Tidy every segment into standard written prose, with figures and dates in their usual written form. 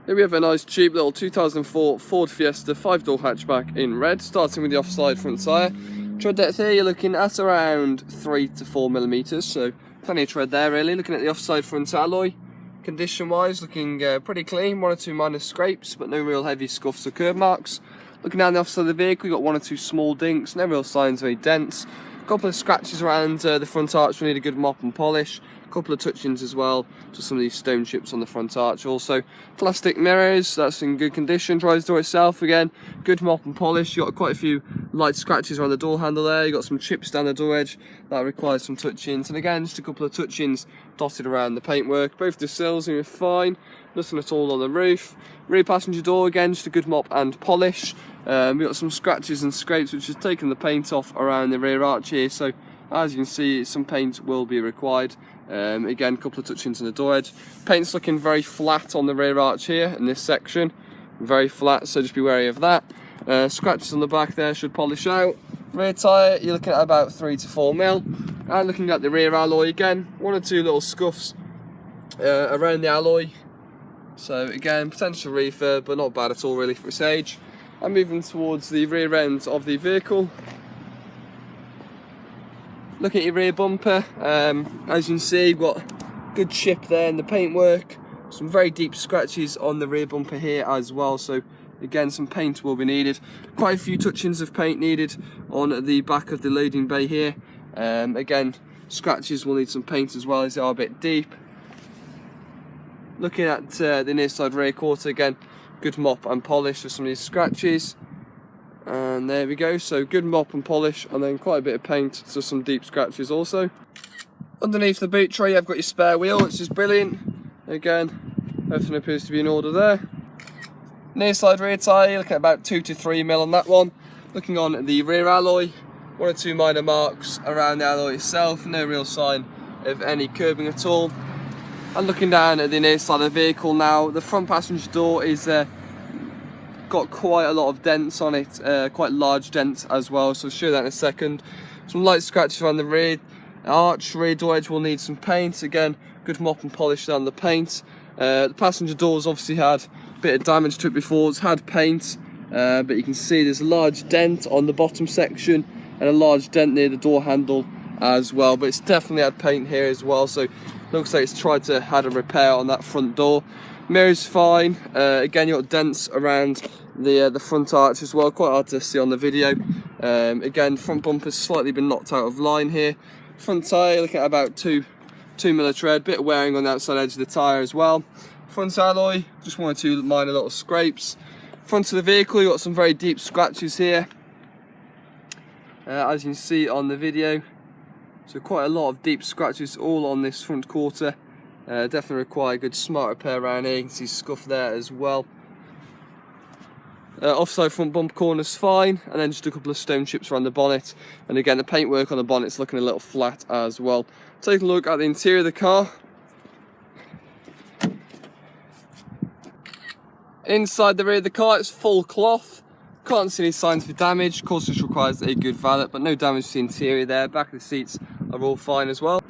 Here we have a nice cheap little 2004 Ford Fiesta 5-door hatchback in red, starting with the offside front tyre. Tread depth here, you're looking at around 3 to 4 millimeters, so plenty of tread there really. Looking at the offside front alloy, condition wise looking pretty clean, 1 or 2 minor scrapes but no real heavy scuffs or curb marks. Looking down the offside of the vehicle, you've got 1 or 2 small dinks, no real signs of any dents. A couple of scratches around the front arch will need a good mop and polish. A couple of touch-ins as well, just some of these stone chips on the front arch. Also plastic mirrors, that's in good condition. Drives door itself again, good mop and polish. You've got quite a few light scratches around the door handle there. You've got some chips down the door edge that requires some touch-ins, and again just a couple of touch-ins dotted around the paintwork. Both the sills are fine, nothing at all on the roof. Rear passenger door again, just a good mop and polish. We've got some scratches and scrapes which has taken the paint off around the rear arch here, so as you can see some paint will be required. Again, a couple of touch-ins on the door edge. Paint's looking very flat on the rear arch here in this section, very flat, so just be wary of that. Scratches on the back there should polish out. Rear tyre, you're looking at about 3 to 4 mil. And looking at the rear alloy again, 1 or 2 little scuffs around the alloy. So again, potential refurb, but not bad at all really for its age. I'm moving towards the rear end of the vehicle. Look at your rear bumper, as you can see you've got good chip there in the paintwork, some very deep scratches on the rear bumper here as well, so again some paint will be needed. Quite a few touch-ins of paint needed on the back of the loading bay here. Again, scratches will need some paint as well as they are a bit deep. Looking at the near side rear quarter, again good mop and polish for some of these scratches. And there we go, so good mop and polish, and then quite a bit of paint, so some deep scratches also. Underneath the boot tray you've got your spare wheel, which is brilliant. Again, everything appears to be in order there. Near side rear tyre, you're looking at about 2 to 3 mil on that one. Looking on the rear alloy, 1 or 2 minor marks around the alloy itself, no real sign of any curbing at all. And looking down at the near side of the vehicle now, the front passenger door is got quite a lot of dents on it, quite large dents as well, so I'll show that in a second. Some light scratches around the rear arch, rear door edge will need some paint. Again, good mop and polish down the paint. The passenger door's obviously had a bit of damage to it before, it's had paint, but you can see there's a large dent on the bottom section and a large dent near the door handle as well, but it's definitely had paint here as well, so looks like it's tried to add a repair on that front door. Mirror's fine. Again, you've got dents around the front arch as well, quite hard to see on the video. Again, front bumper's slightly been knocked out of line here. Front tyre, looking at about 2 mil of tread, bit of wearing on the outside edge of the tyre as well. Front alloy, just 1 or 2 minor little scrapes. Front of the vehicle, you've got some very deep scratches here, as you can see on the video. So quite a lot of deep scratches all on this front quarter. Definitely require a good smart repair around here. You can see scuff there as well. Offside front bumper corner's fine, and then just a couple of stone chips around the bonnet. And again, the paintwork on the bonnet's looking a little flat as well. Take a look at the interior of the car. Inside the rear of the car, it's full cloth. Can't see any signs of damage. Of course, this requires a good valet, but no damage to the interior there. Back of the seats are all fine as well.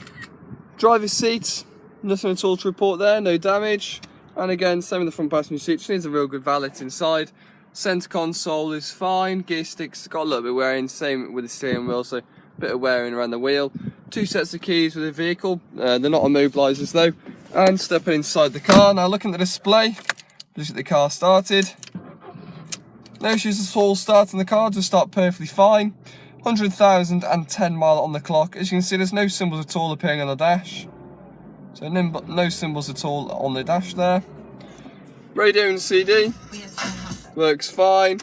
Driver's seat, nothing at all to report there, no damage. And again, same with the front passenger seat, just needs a real good valet inside. Centre console is fine, gear sticks got a little bit wearing, same with the steering wheel, so a bit of wearing around the wheel. 2 sets of keys with the vehicle, they're not immobilisers though. And stepping inside the car, now looking at the display, just get the car started. No issues at all starting the car, just start perfectly fine. 100,010 miles on the clock. As you can see, there's no symbols at all appearing on the dash. So no symbols at all on the dash there. Radio and CD works fine.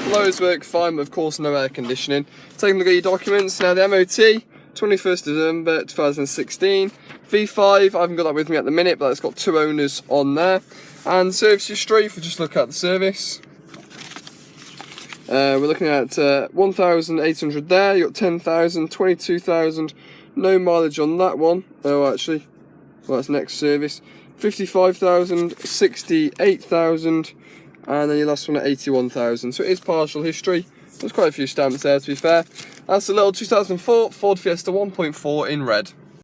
Blowers work fine, but of course no air conditioning. Taking a look at your documents. Now the MOT, 21st December 2016. V5, I haven't got that with me at the minute, but it's got 2 owners on there. And service history, if we just look at the service. We're looking at 1,800 there, you got 10,000, 22,000, no mileage on that one. Oh, actually, well, that's next service. 55,000, 68,000, and then your last one at 81,000. So it is partial history. There's quite a few stamps there, to be fair. That's a little 2004 Ford Fiesta 1.4 in red.